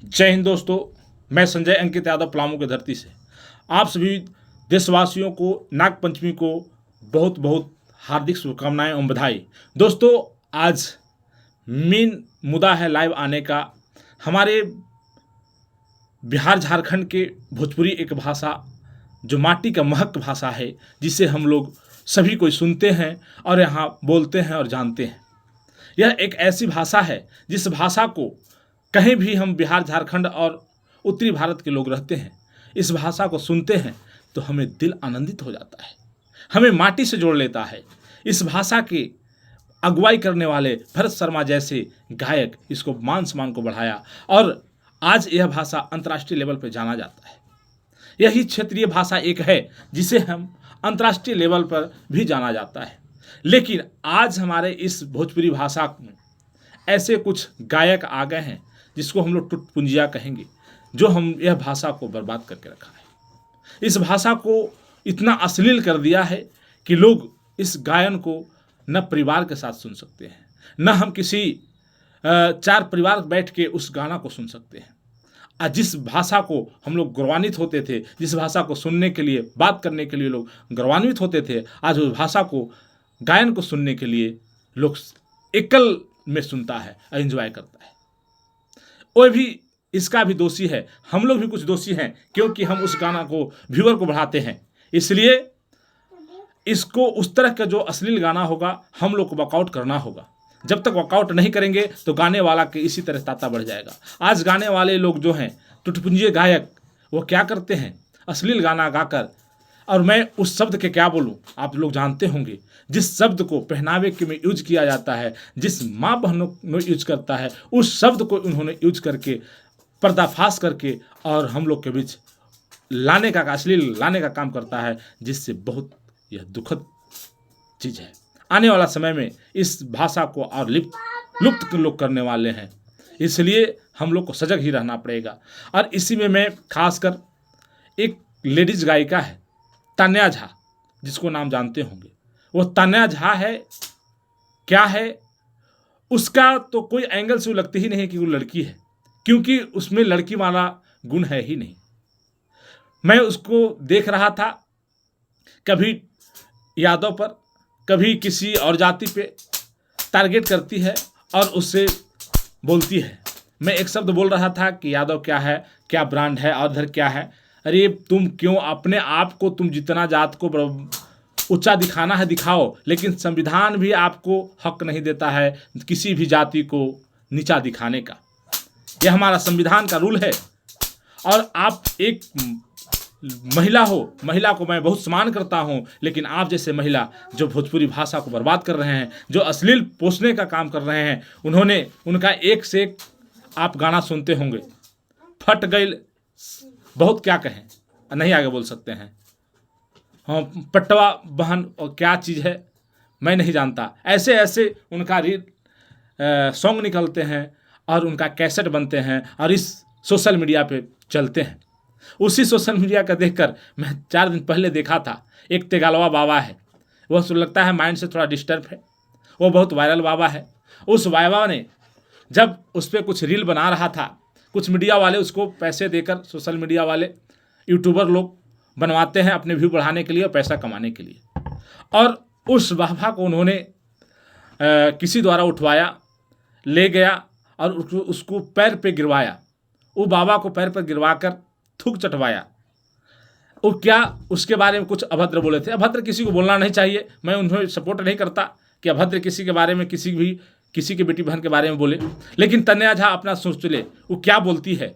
जय हिंद दोस्तों। मैं संजय अंकित यादव पलामू की धरती से आप सभी देशवासियों को नागपंचमी को बहुत बहुत हार्दिक शुभकामनाएं एवं बधाई। दोस्तों, आज मेन मुद्दा है लाइव आने का। हमारे बिहार झारखंड के भोजपुरी एक भाषा जो माटी का महक भाषा है, जिसे हम लोग सभी कोई सुनते हैं और यहाँ बोलते हैं और जानते हैं। यह एक ऐसी भाषा है जिस भाषा को कहीं भी हम बिहार झारखंड और उत्तरी भारत के लोग रहते हैं, इस भाषा को सुनते हैं तो हमें दिल आनंदित हो जाता है, हमें माटी से जोड़ लेता है। इस भाषा के अगुवाई करने वाले भरत शर्मा जैसे गायक इसको मान सम्मान को बढ़ाया और आज यह भाषा अंतर्राष्ट्रीय लेवल पर जाना जाता है। यही क्षेत्रीय भाषा एक है जिसे हम अंतर्राष्ट्रीय लेवल पर भी जाना जाता है। लेकिन आज हमारे इस भोजपुरी भाषा में ऐसे कुछ गायक आ गए हैं जिसको हम लोग टुटपुंजिया कहेंगे, जो हम यह भाषा को बर्बाद करके रखा है। इस भाषा को इतना अश्लील कर दिया है कि लोग इस गायन को न परिवार के साथ सुन सकते हैं, न हम किसी चार परिवार बैठ के उस गाना को सुन सकते हैं। आज जिस भाषा को हम लोग गौरवान्वित होते थे, जिस भाषा को सुनने के लिए, बात करने के लिए लोग गौरवान्वित होते थे, आज उस भाषा को, गायन को सुनने के लिए लोग एकल में सुनता है, एंजॉय करता है। वो भी इसका भी दोषी है, हम लोग भी कुछ दोषी हैं, क्योंकि हम उस गाना को, व्यूअर को बढ़ाते हैं। इसलिए इसको उस तरह का जो अश्लील गाना होगा हम लोग को वॉकआउट करना होगा। जब तक वॉकआउट नहीं करेंगे तो गाने वाला के इसी तरह ताता बढ़ जाएगा। आज गाने वाले लोग जो हैं, टुटपुंजिये गायक, वो क्या करते हैं, अश्लील गाना गाकर, और मैं उस शब्द के क्या बोलूं, आप लोग जानते होंगे। जिस शब्द को पहनावे के में यूज किया जाता है, जिस माँ बहनों में यूज करता है, उस शब्द को उन्होंने यूज करके, पर्दाफाश करके और हम लोग के बीच लाने का, अश्लील लाने का काम करता है, जिससे बहुत यह दुखद चीज़ है। आने वाला समय में इस भाषा को और लुप्त लोग करने वाले हैं, इसलिए हम लोग को सजग ही रहना पड़ेगा। और इसी में मैं खासकर एक लेडीज गायिका है तान्या झा, जिसको नाम जानते होंगे। वो तान्या झा है, क्या है उसका तो कोई एंगल से वो लगती ही नहीं कि वो लड़की है, क्योंकि उसमें लड़की वाला गुण है ही नहीं। मैं उसको देख रहा था, कभी यादव पर, कभी किसी और जाति पे टारगेट करती है और उससे बोलती है। मैं एक शब्द बोल रहा था कि यादव क्या है, क्या ब्रांड है, और इधर क्या है। अरे तुम क्यों अपने आप को, तुम जितना जात को ऊंचा दिखाना है दिखाओ, लेकिन संविधान भी आपको हक नहीं देता है किसी भी जाति को नीचा दिखाने का। यह हमारा संविधान का रूल है। और आप एक महिला हो, महिला को मैं बहुत सम्मान करता हूं, लेकिन आप जैसे महिला जो भोजपुरी भाषा को बर्बाद कर रहे हैं, जो अश्लील पोषने का काम कर रहे हैं, उनका एक से एक आप गाना सुनते होंगे। फट गई, बहुत क्या कहें, नहीं आगे बोल सकते हैं। हाँ, पटवा बहन और क्या चीज़ है मैं नहीं जानता। ऐसे ऐसे उनका सॉन्ग निकलते हैं और उनका कैसेट बनते हैं और इस सोशल मीडिया पे चलते हैं। उसी सोशल मीडिया का देखकर मैं 4 दिन पहले देखा था, एक तेगालवा बाबा है, वह तो लगता है माइंड से थोड़ा डिस्टर्ब है, वो बहुत वायरल बाबा है। उस बाबा ने जब उस पर कुछ रील बना रहा था, कुछ मीडिया वाले उसको पैसे देकर, सोशल मीडिया वाले यूट्यूबर लोग बनवाते हैं अपने व्यू बढ़ाने के लिए और पैसा कमाने के लिए, और उस बाबा को उन्होंने किसी द्वारा उठवाया, ले गया और उसको पैर पे गिरवाया। वो बाबा को पैर पर गिरवा कर थूक चटवाया। वो क्या उसके बारे में कुछ अभद्र बोले थे। अभद्र किसी को बोलना नहीं चाहिए, मैं उन्हें सपोर्ट नहीं करता कि अभद्र किसी के बारे में, किसी के बेटी बहन के बारे में बोले। लेकिन तन्या झा अपना सोच ले, वो क्या बोलती है,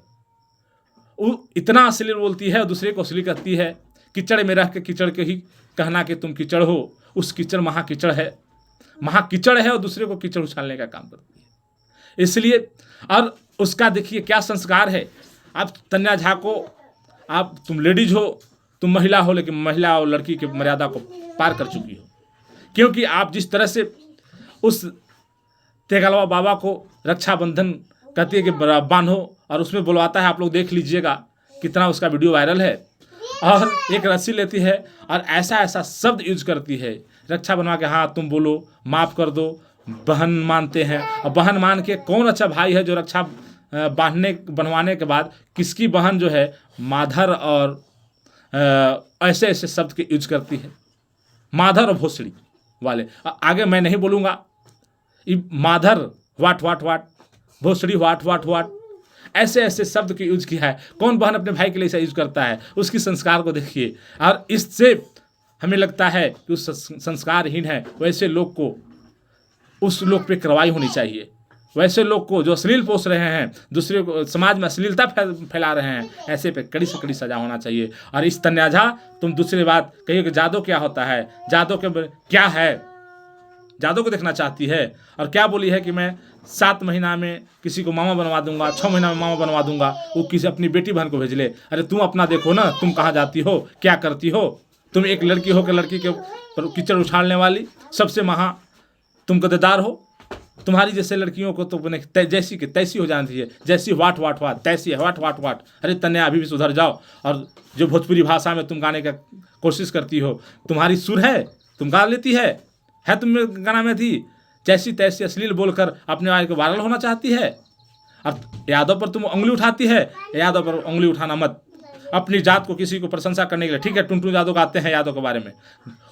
वो इतना अश्लील बोलती है और दूसरे को अश्लील कहती है। कीचड़ में रह के कीचड़ के ही कहना कि तुम कीचड़ हो, उस कीचड़ महाकीचड़ है, महाकीचड़ है, और दूसरे को कीचड़ उछालने का काम करती है। इसलिए और उसका देखिए क्या संस्कार है। आप तन्या झा को, तुम लेडीज हो, तुम महिला हो, लेकिन महिला और लड़की की मर्यादा को पार कर चुकी हो, क्योंकि आप जिस तरह से उस तेगालवा बाबा को रक्षाबंधन कहती है कि बांधो, और उसमें बुलवाता है, आप लोग देख लीजिएगा कितना उसका वीडियो वायरल है, और एक रस्सी लेती है और ऐसा ऐसा शब्द यूज करती है, रक्षा बनवा के, हाँ तुम बोलो, माफ़ कर दो, बहन मानते हैं। और बहन मान के कौन अच्छा भाई है जो रक्षा बनवाने के बाद किसकी बहन जो है माधर और ऐसे ऐसे शब्द के यूज करती है, माधर और भोसड़ी वाले। आगे मैं नहीं बोलूँगा, माधर वाट वाट वाट, भोसड़ी वाट वाट वाट, ऐसे ऐसे शब्द के यूज किया है। कौन बहन अपने भाई के लिए ऐसा यूज करता है? उसकी संस्कार को देखिए। और इससे हमें लगता है कि उस संस्कारहीन है, वैसे लोग को, उस लोग पे कार्रवाई होनी चाहिए। वैसे लोग को जो अश्लील पोस्ट रहे हैं, दूसरे को समाज में अश्लीलता फैला रहे हैं, ऐसे पे कड़ी से कड़ी सजा होना चाहिए। और इस तन्या झा, तुम दूसरी बात कहिए कि जादू क्या होता है, जादू के क्या है, जादू को देखना चाहती है। और क्या बोली है कि मैं 7 महीना में किसी को मामा बनवा दूंगा, 6 महीना में मामा बनवा दूंगा, वो किसी अपनी बेटी बहन को भेज ले। अरे तुम अपना देखो ना, तुम कहाँ जाती हो, क्या करती हो? तुम एक लड़की हो कि लड़की के कीचड़ उछालने वाली, सबसे महा तुम गद्दार हो। तुम्हारी जैसे लड़कियों को तो जैसी की तैसी हो जानी चाहिए, जैसी वाट वाट वाट, तैसी है वाट वाट वाट। अरे तन्या, अभी भी सुधर जाओ। और जो भोजपुरी भाषा में तुम गाने का कोशिश करती हो, तुम्हारी सुर है, तुम गा लेती है तुम गाना में थी, जैसी तैसी अश्लील बोलकर अपने आप को वायरल होना चाहती है। और यादव पर तुम उंगली उठाती है, यादव पर उंगली उठाना मत। अपनी जात को किसी को प्रशंसा करने के लिए, ठीक है, टुनटुन यादव गाते हैं यादव के बारे में,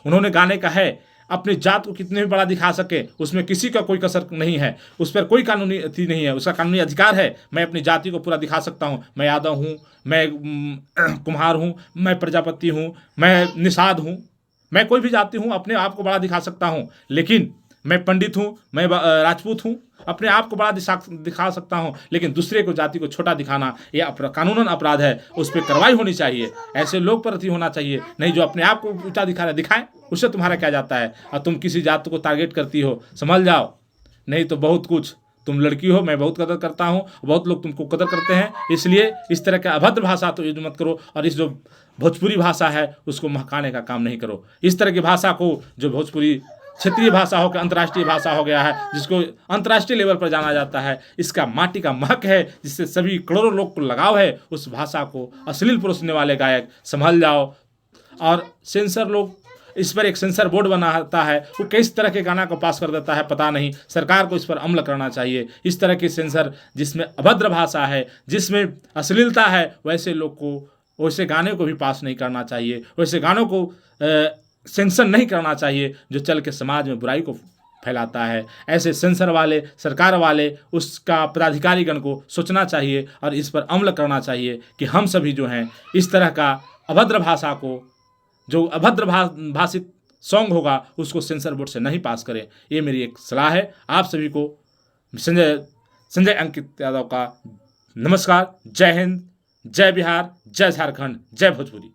उन्होंने गाने का है, अपनी जात को कितने भी बड़ा दिखा सके, उसमें किसी का कोई कसर नहीं है, उस पर कोई कानूनी अथी नहीं है, उसका कानूनी अधिकार है। मैं अपनी जाति को पूरा दिखा सकता हूँ, मैं यादव हूँ, मैं कुम्हार हूँ, मैं प्रजापति हूँ, मैं निषाद हूँ, मैं कोई भी जाति हूँ, अपने आप को बड़ा दिखा सकता हूँ। लेकिन मैं पंडित हूँ, मैं राजपूत हूँ, अपने आप को बड़ा दिखा सकता हूँ। लेकिन दूसरे को, जाति को छोटा दिखाना यह कानूनन अपराध है, उस पर कार्रवाई होनी चाहिए। ऐसे लोग पर अथी होना चाहिए, नहीं जो अपने आप को ऊँचा दिखा रहे, दिखाएं, उससे तुम्हारा क्या जाता है। और तुम किसी जात को टारगेट करती हो, संभल जाओ, नहीं तो बहुत कुछ। तुम लड़की हो, मैं बहुत कदर करता हूँ, बहुत लोग तुमको कदर करते हैं, इसलिए इस तरह का अभद्र भाषा तो यूज मत करो। और इस जो भोजपुरी भाषा है उसको महकाने का काम नहीं करो। इस तरह की भाषा को, जो भोजपुरी क्षेत्रीय भाषा हो गया, अंतर्राष्ट्रीय भाषा हो गया है, जिसको अंतर्राष्ट्रीय लेवल पर जाना जाता है, इसका माटी का महक है, जिससे सभी करोड़ों लोग को लगाव है, उस भाषा को अश्लील परोसने वाले गायक संभल जाओ। और सेंसर लोग, इस पर एक सेंसर बोर्ड बनाता है, वो किस तरह के गाना को पास कर देता है पता नहीं। सरकार को इस पर अमल करना चाहिए। इस तरह के सेंसर जिसमें अभद्र भाषा है, जिसमें अश्लीलता है, वैसे लोग को, वैसे गाने को भी पास नहीं करना चाहिए, वैसे गानों को सेंसर नहीं करना चाहिए जो चल के समाज में बुराई को फैलाता है। ऐसे सेंसर वाले, सरकार वाले, उसका पदाधिकारीगण को सोचना चाहिए और इस पर अमल करना चाहिए कि हम सभी जो हैं इस तरह का अभद्र भाषा को, जो अभद्र भाषिक सॉन्ग होगा, उसको सेंसर बोर्ड से नहीं पास करें। ये मेरी एक सलाह है आप सभी को। संजय अंकित यादव का नमस्कार। जय हिंद, जय बिहार, जय झारखंड, जय भोजपुरी।